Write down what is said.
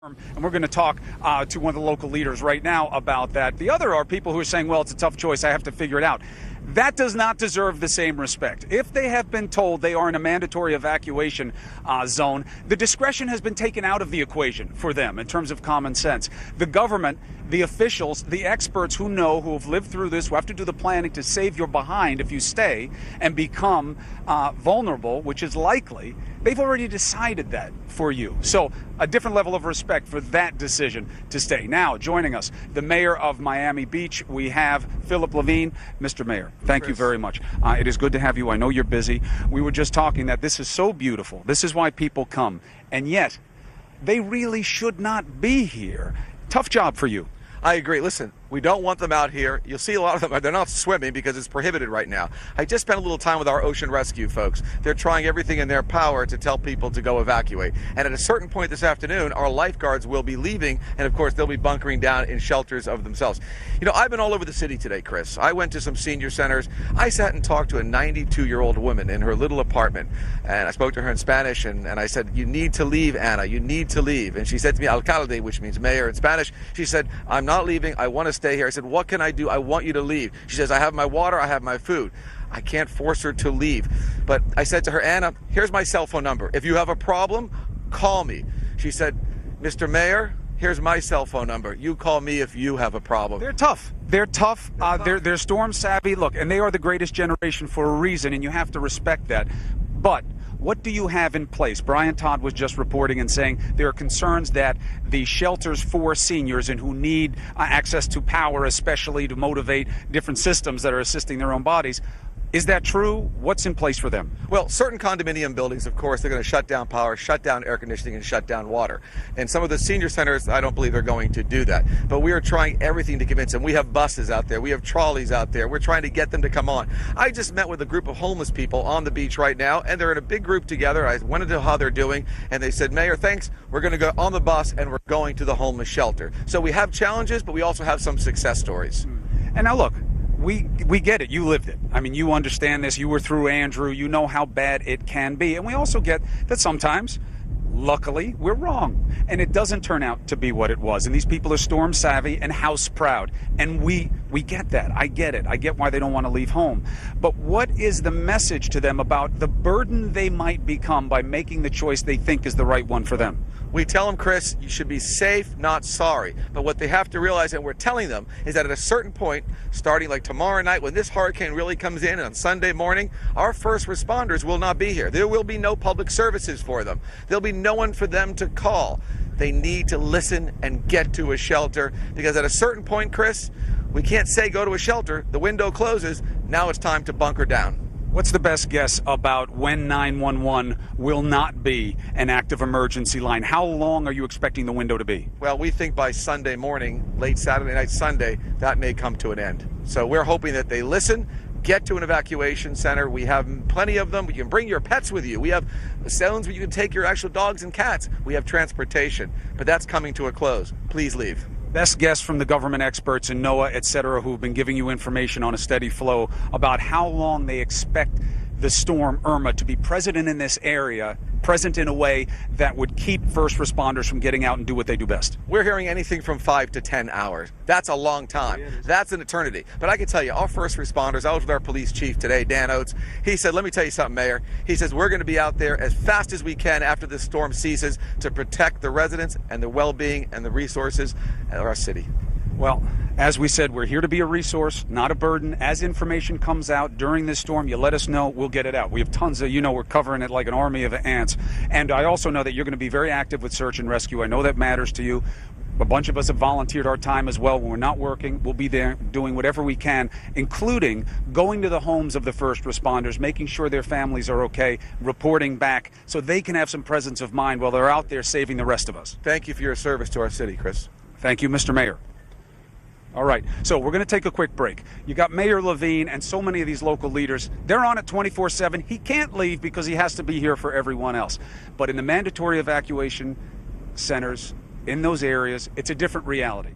And we're going to talk to one of the local leaders right now about that. The other are people who are saying, well, it's a tough choice. I have to figure it out. That does not deserve the same respect. If they have been told they are in a mandatory evacuation zone, the discretion has been taken out of the equation for them in terms of common sense. The government, the officials, the experts who know, who have lived through this, who have to do the planning to save your behind if you stay and become vulnerable, which is likely, they've already decided that for you. So a different level of respect for that decision to stay. Now, joining us, the mayor of Miami Beach, we have Philip Levine. Mr. Mayor, thank you very much. It is good to have you. I know you're busy. We were just talking that this is so beautiful. This is why people come. And yet, they really should not be here. Tough job for you. I agree. Listen, we don't want them out here. You'll see a lot of them. They're not swimming because it's prohibited right now. I just spent a little time with our ocean rescue folks. They're trying everything in their power to tell people to go evacuate. And at a certain point this afternoon, our lifeguards will be leaving. And of course, they'll be bunkering down in shelters of themselves. You know, I've been all over the city today, Chris. I went to some senior centers. I sat and talked to a 92-year-old woman in her little apartment. And I spoke to her in Spanish. And I said, you need to leave, Anna. You need to leave. And she said to me, alcalde, which means mayor in Spanish. She said, I'm not leaving. I want to stay here. I said, what can I do? I want you to leave. She says, I have my water, I have my food. I can't force her to leave. But I said to her, Anna, here's my cell phone number. If you have a problem, call me. She said, Mr. Mayor, here's my cell phone number. You call me if you have a problem. They're tough. They're tough. They're storm savvy. Look, and they are the greatest generation for a reason, and you have to respect that. But what do you have in place? Brian Todd was just reporting and saying there are concerns that the shelters for seniors and who need access to power, especially to motivate different systems that are assisting their own bodies. Is that true? What's in place for them? Well, certain condominium buildings, of course, they're going to shut down power, shut down air conditioning, and shut down water. And some of the senior centers, I don't believe they're going to do that. But we are trying everything to convince them. We have buses out there. We have trolleys out there. We're trying to get them to come on. I just met with a group of homeless people on the beach right now, and they're in a big group together. I wanted to know how they're doing, and they said, Mayor, thanks. We're going to go on the bus, and we're going to the homeless shelter. So we have challenges, but we also have some success stories. And now look, we get it. You lived it. I mean, you understand this. You were through Andrew. You know how bad it can be. And we also get that sometimes, luckily, we're wrong. And it doesn't turn out to be what it was. And these people are storm savvy and house proud. And we get that. I get it. I get why they don't want to leave home. But what is the message to them about the burden they might become by making the choice they think is the right one for them? We tell them, Chris, you should be safe, not sorry. But what they have to realize, and we're telling them, is that at a certain point, starting like tomorrow night, when this hurricane really comes in on Sunday morning, our first responders will not be here. There will be no public services for them. There'll be no one for them to call. They need to listen and get to a shelter, because at a certain point, Chris, we can't say go to a shelter. The window closes. Now it's time to bunker down. What's the best guess about when 911 will not be an active emergency line? How long are you expecting the window to be? Well, we think by Sunday morning, late Saturday night, Sunday, that may come to an end. So we're hoping that they listen, get to an evacuation center. We have plenty of them. You can bring your pets with you. We have zones where you can take your actual dogs and cats. We have transportation, but that's coming to a close. Please leave. Best guess from the government experts and NOAA, et cetera, who've been giving you information on a steady flow about how long they expect the storm Irma to be present in this area, present in a way that would keep first responders from getting out and do what they do best. We're hearing anything from 5 to 10 hours. That's a long time. That's an eternity. But I can tell you, our first responders, I was with our police chief today, Dan Oates. He said, let me tell you something, Mayor. He says, we're going to be out there as fast as we can after this storm ceases to protect the residents and the well-being and the resources of our city. Well, as we said, we're here to be a resource, not a burden. As information comes out during this storm, you let us know, we'll get it out. We have tons of, we're covering it like an army of ants. And I also know that you're going to be very active with search and rescue. I know that matters to you. A bunch of us have volunteered our time as well. When we're not working, we'll be there doing whatever we can, including going to the homes of the first responders, making sure their families are okay, reporting back so they can have some presence of mind while they're out there saving the rest of us. Thank you for your service to our city, Chris. Thank you, Mr. Mayor. All right, so we're going to take a quick break. You got Mayor Levine and so many of these local leaders. They're on it 24/7. He can't leave because he has to be here for everyone else. But in the mandatory evacuation centers, in those areas, it's a different reality.